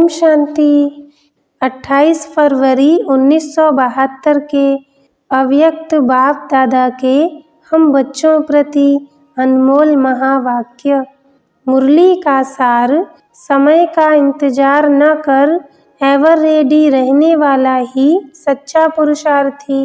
ओम शांति। 28 फरवरी 1972 के अव्यक्त बाप दादा के हम बच्चों प्रति अनमोल महावाक्य। मुरली का सार, समय का इंतजार न कर एवर रेडी रहने वाला ही सच्चा पुरुषार्थी।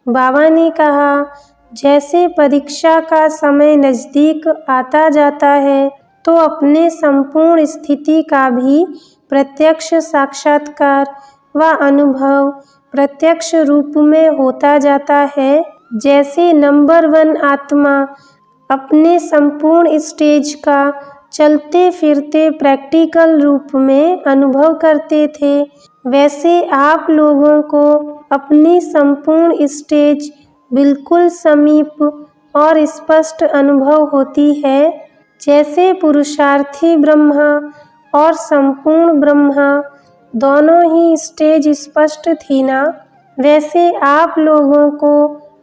बाबा ने कहा, जैसे परीक्षा का समय नज़दीक आता जाता है तो अपने संपूर्ण स्थिति का भी प्रत्यक्ष साक्षात्कार व अनुभव प्रत्यक्ष रूप में होता जाता है। जैसे नंबर 1 आत्मा अपने संपूर्ण स्टेज का चलते फिरते प्रैक्टिकल रूप में अनुभव करते थे, वैसे आप लोगों को अपनी संपूर्ण स्टेज बिल्कुल समीप और स्पष्ट अनुभव होती है। जैसे पुरुषार्थी ब्रह्मा और संपूर्ण ब्रह्मा दोनों ही स्टेज स्पष्ट थी ना, वैसे आप लोगों को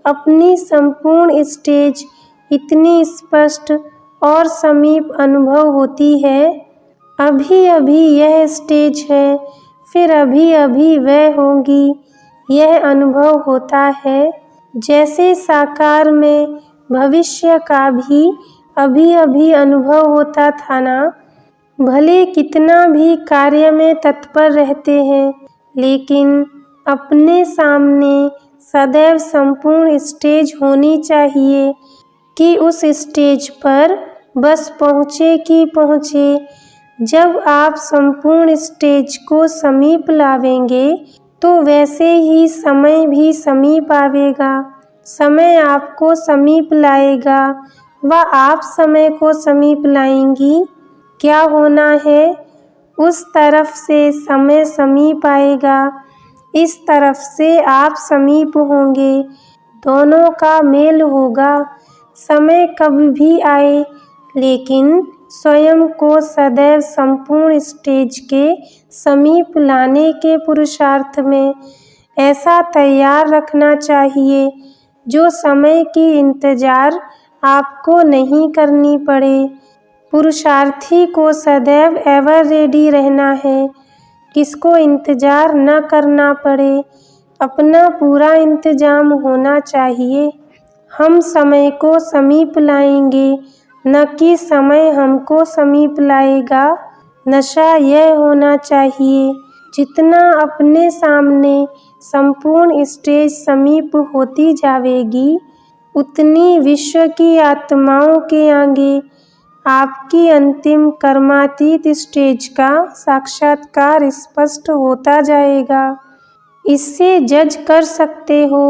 अपनी संपूर्ण स्टेज इतनी स्पष्ट और समीप अनुभव होती है। अभी अभी यह स्टेज है, फिर अभी अभी वह होगी, यह अनुभव होता है। जैसे साकार में भविष्य का भी अभी अभी अनुभव होता था ना। भले कितना भी कार्य में तत्पर रहते हैं, लेकिन अपने सामने सदैव संपूर्ण स्टेज होनी चाहिए कि उस स्टेज पर बस पहुँचे कि पहुँचे। जब आप संपूर्ण स्टेज को समीप लावेंगे तो वैसे ही समय भी समीप आवेगा। समय आपको समीप लाएगा व आप समय को समीप लाएंगी। क्या होना है, उस तरफ से समय समीप आएगा, इस तरफ से आप समीप होंगे, दोनों का मेल होगा। समय कब भी आए, लेकिन स्वयं को सदैव संपूर्ण स्टेज के समीप लाने के पुरुषार्थ में ऐसा तैयार रखना चाहिए जो समय की इंतजार आपको नहीं करनी पड़े। पुरुषार्थी को सदैव एवर रेडी रहना है, किसको इंतजार न करना पड़े, अपना पूरा इंतजाम होना चाहिए। हम समय को समीप लाएंगे, न कि समय हमको समीप लाएगा। नशा यह होना चाहिए, जितना अपने सामने संपूर्ण स्टेज समीप होती जावेगी, उतनी विश्व की आत्माओं के आगे आपकी अंतिम कर्मातीत स्टेज का साक्षात्कार स्पष्ट होता जाएगा। इससे जज कर सकते हो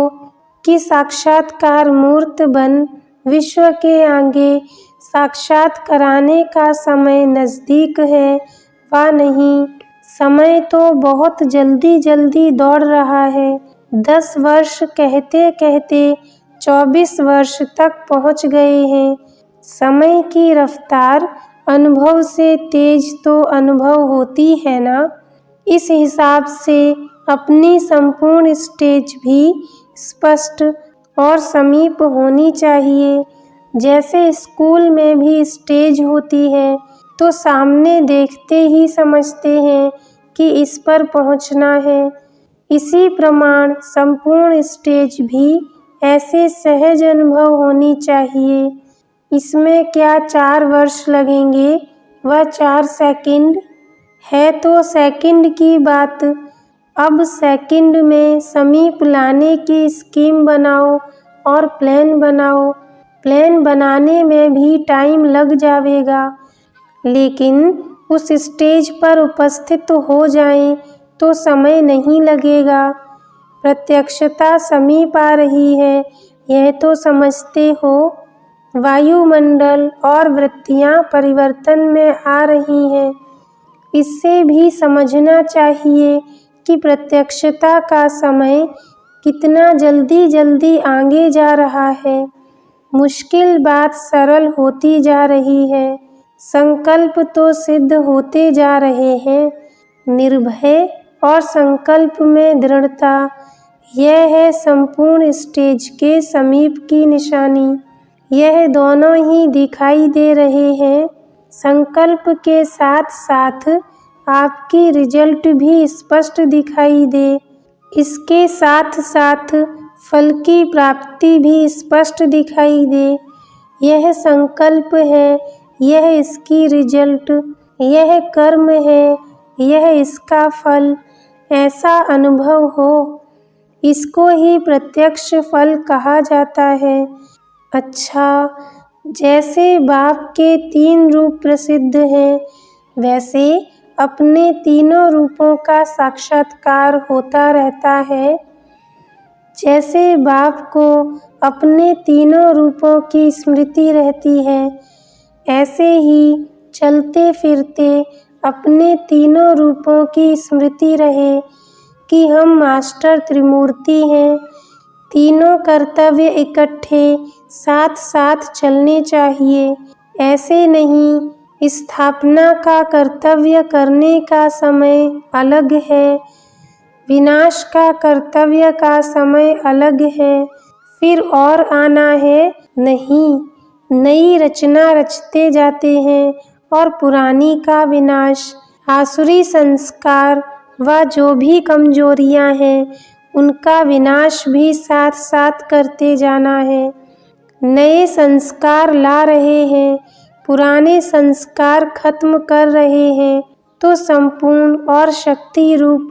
कि साक्षात्कार मूर्त बन विश्व के आगे साक्षात कराने का समय नज़दीक है व नहीं। समय तो बहुत जल्दी जल्दी दौड़ रहा है। 10 वर्ष कहते कहते 24 वर्ष तक पहुँच गए हैं। समय की रफ्तार अनुभव से तेज तो अनुभव होती है ना। इस हिसाब से अपनी संपूर्ण स्टेज भी स्पष्ट और समीप होनी चाहिए। जैसे स्कूल में भी स्टेज होती है तो सामने देखते ही समझते हैं कि इस पर पहुंचना है। इसी प्रमाण संपूर्ण स्टेज भी ऐसे सहज अनुभव होनी चाहिए। इसमें क्या 4 वर्ष लगेंगे व 4 सेकंड है तो सेकंड की बात। अब सेकंड में समीप लाने की स्कीम बनाओ और प्लान बनाओ। प्लान बनाने में भी टाइम लग जाएगा, लेकिन उस स्टेज पर उपस्थित हो जाएं तो समय नहीं लगेगा। प्रत्यक्षता समीप आ रही है, यह तो समझते हो। वायुमंडल और वृत्तियाँ परिवर्तन में आ रही हैं। इससे भी समझना चाहिए कि प्रत्यक्षता का समय कितना जल्दी जल्दी आगे जा रहा है। मुश्किल बात सरल होती जा रही है। संकल्प तो सिद्ध होते जा रहे हैं। निर्भय और संकल्प में दृढ़ता, यह है संपूर्ण स्टेज के समीप की निशानी। यह दोनों ही दिखाई दे रहे हैं। संकल्प के साथ साथ आपकी रिजल्ट भी स्पष्ट दिखाई दे। इसके साथ साथ फल की प्राप्ति भी स्पष्ट दिखाई दे। यह संकल्प है, यह इसकी रिजल्ट, यह कर्म है, यह इसका फल, ऐसा अनुभव हो। इसको ही प्रत्यक्ष फल कहा जाता है। अच्छा, जैसे बाप के 3 रूप प्रसिद्ध हैं, वैसे अपने तीनों रूपों का साक्षात्कार होता रहता है। जैसे बाप को अपने तीनों रूपों की स्मृति रहती है, ऐसे ही चलते फिरते अपने तीनों रूपों की स्मृति रहे कि हम मास्टर त्रिमूर्ति हैं। तीनों कर्तव्य इकट्ठे साथ साथ चलने चाहिए। ऐसे नहीं, स्थापना का कर्तव्य करने का समय अलग है, विनाश का कर्तव्य का समय अलग है, फिर और आना है। नहीं, नई रचना रचते जाते हैं और पुरानी का विनाश। आसुरी संस्कार व जो भी कमजोरियां हैं, उनका विनाश भी साथ साथ करते जाना है। नए संस्कार ला रहे हैं, पुराने संस्कार खत्म कर रहे हैं, तो संपूर्ण और शक्ति रूप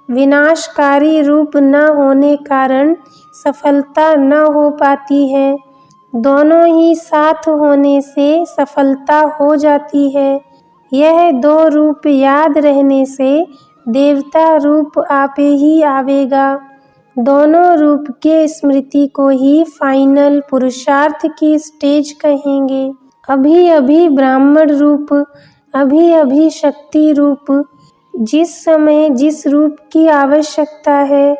विनाशकारी रूप न होने कारण सफलता न हो पाती है। दोनों ही साथ होने से सफलता हो जाती है। यह 2 रूप याद रहने से देवता रूप आपे ही आवेगा। दोनों रूप के स्मृति को ही फाइनल पुरुषार्थ की स्टेज कहेंगे। अभी अभी ब्राह्मण रूप, अभी अभी शक्ति रूप, जिस समय जिस रूप की आवश्यकता है,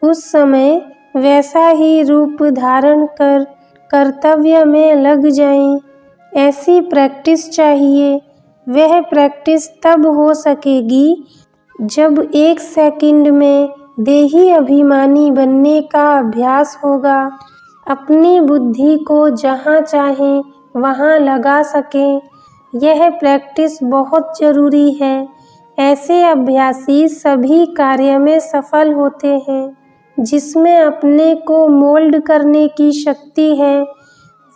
उस समय वैसा ही रूप धारण कर कर्तव्य में लग जाएं। ऐसी प्रैक्टिस चाहिए। वह प्रैक्टिस तब हो सकेगी जब 1 सेकंड में देही अभिमानी बनने का अभ्यास होगा। अपनी बुद्धि को जहाँ चाहें वहाँ लगा सकें। यह प्रैक्टिस बहुत जरूरी है। ऐसे अभ्यासी सभी कार्य में सफल होते हैं। जिसमें अपने को मोल्ड करने की शक्ति है,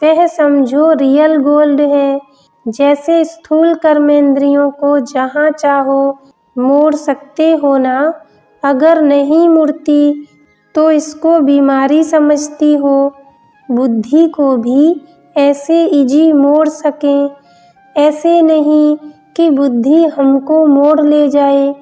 वह समझो रियल गोल्ड है। जैसे स्थूल कर्मेंद्रियों को जहाँ चाहो मोड़ सकते हो ना, अगर नहीं मुड़ती तो इसको बीमारी समझती हो। बुद्धि को भी ऐसे इजी मोड़ सकें, ऐसे नहीं कि बुद्धि हमको मोड़ ले जाए।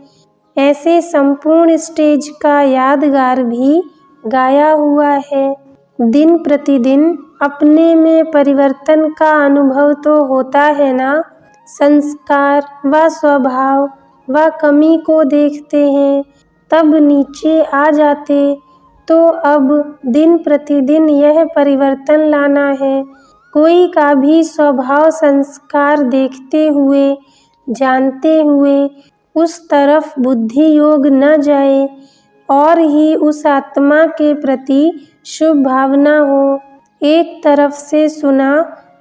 ऐसे संपूर्ण स्टेज का यादगार भी गाया हुआ है। दिन प्रतिदिन अपने में परिवर्तन का अनुभव तो होता है ना। संस्कार व स्वभाव व कमी को देखते हैं, तब नीचे आ जाते। तो अब दिन प्रतिदिन यह परिवर्तन लाना है। कोई का भी स्वभाव संस्कार देखते हुए, जानते हुए उस तरफ बुद्धि योग न जाए और ही उस आत्मा के प्रति शुभ भावना हो। एक तरफ से सुना,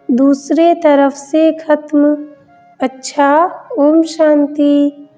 दूसरे तरफ से खत्म। अच्छा, ओम शांति।